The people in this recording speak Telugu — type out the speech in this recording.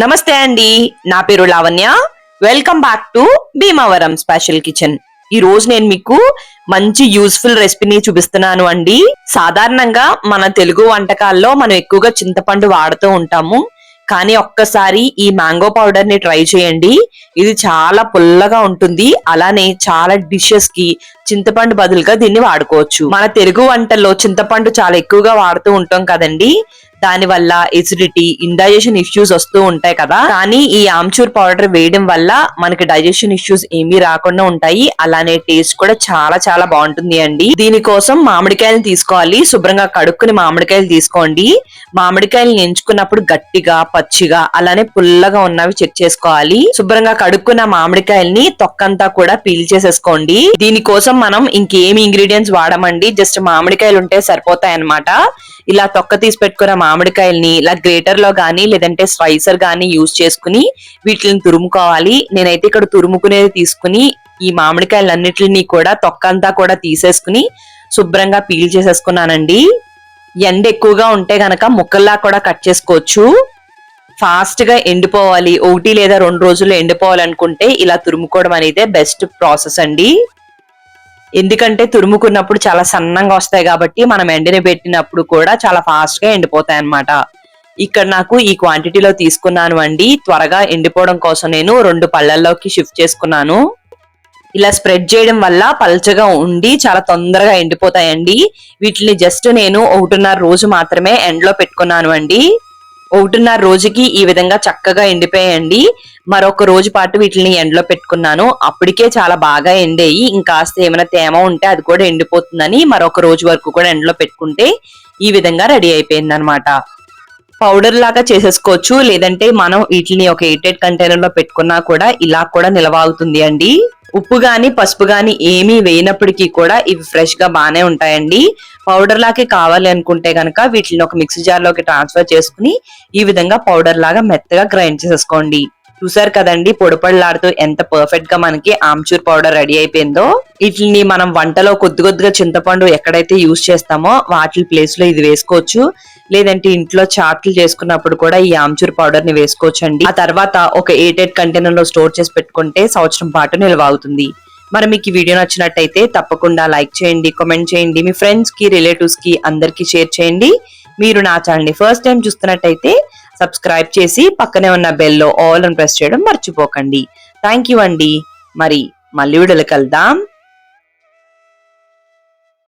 నమస్తే అండి, నా పేరు Lavanya. Welcome back to Bhimavaram special kitchen. ఈ రోజు నేను మీకు మంచి యూస్ఫుల్ రెసిపీని చూపిస్తున్నాను అండి. సాధారణంగా మన తెలుగు వంటకాల్లో మనం ఎక్కువగా చింతపండు వాడుతూ ఉంటాము. కానీ ఒక్కసారి ఈ మ్యాంగో పౌడర్ ని ట్రై చేయండి. ఇది చాలా పుల్లగా ఉంటుంది. అలానే చాలా డిషెస్ కి చింతపండు బదులుగా దీన్ని వాడుకోవచ్చు. మన తెలుగు వంటల్లో చింతపండు చాలా ఎక్కువగా వాడుతూ ఉంటాం కదండి. దాని వల్ల ఎసిడిటీ, ఇండైజెషన్ ఇష్యూస్ వస్తూ ఉంటాయి కదా. కానీ ఈ ఆమ్చూర్ పౌడర్ వేయడం వల్ల మనకి డైజెషన్ ఇష్యూస్ ఏమీ రాకుండా ఉంటాయి. అలానే టేస్ట్ కూడా చాలా చాలా బాగుంటుంది అండి. దీనికోసం మామిడికాయలు తీసుకోవాలి. శుభ్రంగా కడుక్కుని మామిడికాయలు తీసుకోండి. మామిడికాయలు ఎంచుకున్నప్పుడు గట్టిగా, పచ్చిగా, అలానే పుల్లగా ఉన్నవి చెక్ చేసుకోవాలి. శుభ్రంగా కడుక్కున్న మామిడికాయల్ని తొక్కంతా కూడా పీల్ చేసేసుకోండి. దీనికోసం మనం ఇంకేమి ఇంగ్రీడియంట్స్ వాడమండి. జస్ట్ మామిడికాయలు ఉంటే సరిపోతాయి అన్నమాట. ఇలా తొక్క తీసి పెట్టుకున్న మామిడికాయల్ని ఇలా గ్రేటర్ లో గానీ లేదంటే స్లైసర్ గానీ యూజ్ చేసుకుని వీటిని తురుముకోవాలి. నేనైతే ఇక్కడ తురుముకునేది తీసుకుని ఈ మామిడికాయలన్నిటిని కూడా తొక్కంతా కూడా తీసేసుకుని శుభ్రంగా పీల్ చేసేసుకున్నానండి. ఎండ ఎక్కువగా ఉంటే గనక ముక్కల్లా కూడా కట్ చేసుకోవచ్చు. ఫాస్ట్ గా ఎండిపోవాలి, 1 లేదా 2 రోజుల్లో ఎండిపోవాలనుకుంటే ఇలా తురుముకోవడం అనేది బెస్ట్ ప్రాసెస్ అండి. ఎందుకంటే తురుముకున్నప్పుడు చాలా సన్నంగా వస్తాయి కాబట్టి మనం ఎండని పెట్టినప్పుడు కూడా చాలా ఫాస్ట్ గా ఎండిపోతాయి అన్నమాట. ఇక్కడ నాకు ఈ క్వాంటిటీలో తీసుకున్నాను అండి. త్వరగా ఎండిపోవడం కోసం నేను 2 పళ్ళల్లోకి షిఫ్ట్ చేసుకున్నాను. ఇలా స్ప్రెడ్ చేయడం వల్ల పల్చగా ఉండి చాలా తొందరగా ఎండిపోతాయండి. వీటిని జస్ట్ నేను 1.5 రోజు మాత్రమే ఎండలో పెట్టుకున్నాను అండి. 1.5 రోజుకి ఈ విధంగా చక్కగా ఎండిపోయాయండి. మరొక రోజు పాటు వీటిని ఎండలో పెట్టుకున్నాను. అప్పటికే చాలా బాగా ఎండేయి. ఇంకాస్త ఏమైనా తేమ ఉంటే అది కూడా ఎండిపోతుందని మరొక రోజు వరకు కూడా ఎండలో పెట్టుకుంటే ఈ విధంగా రెడీ అయిపోయింది అనమాట. పౌడర్ లాగా చేసేసుకోవచ్చు. లేదంటే మనం వీటిని ఒక ఎయిటెడ్ కంటైనర్ లో పెట్టుకున్నా కూడా ఇలా కూడా నిలవాగుతుంది అండి. ఉప్పు గాని పసుపు గాని ఏమీ వేయనప్పటికీ కూడా ఇవి ఫ్రెష్ గా బానే ఉంటాయండి. పౌడర్ లాగే కావాలి అనుకుంటే గనక వీటిని ఒక మిక్సీ జార్ లోకి ట్రాన్స్ఫర్ చేసుకుని ఈ విధంగా పౌడర్ లాగా మెత్తగా గ్రైండ్ చేసేసుకోండి. చూసారు కదండి, పొడిపొడిలాడుతూ ఎంత పర్ఫెక్ట్ గా మనకి ఆమ్చూర్ పౌడర్ రెడీ అయిపోయిందో. వీటిని మనం వంటలో కొద్దిగా చింతపండు ఎక్కడైతే యూజ్ చేస్తామో వాటి ప్లేస్ లో ఇది వేసుకోవచ్చు. లేదంటే ఇంట్లో చాట్లు చేసుకున్నప్పుడు కూడా ఈ ఆమ్చూర్ పౌడర్ ని వేసుకోవచ్చు అండి. ఆ తర్వాత ఒక ఎయిటెడ్ కంటైనర్ లో స్టోర్ చేసి పెట్టుకుంటే సంవత్సరం పాటు నిల్వ అవుతుంది. మరి మీకు ఈ వీడియో నచ్చినట్టయితే తప్పకుండా లైక్ చేయండి, కామెంట్ చేయండి, మీ ఫ్రెండ్స్ కి, రిలేటివ్స్ కి అందరికి షేర్ చేయండి. మీరు నా ఛానల్ ని ఫస్ట్ టైం చూస్తున్నట్టయితే సబ్స్క్రైబ్ చేసి పక్కనే ఉన్న బెల్ లో ఆల్ అని ప్రెస్ చేయడం మర్చిపోకండి. థ్యాంక్ యూ అండి. మరి మళ్ళీ వీడియోలో కలుద్దాం.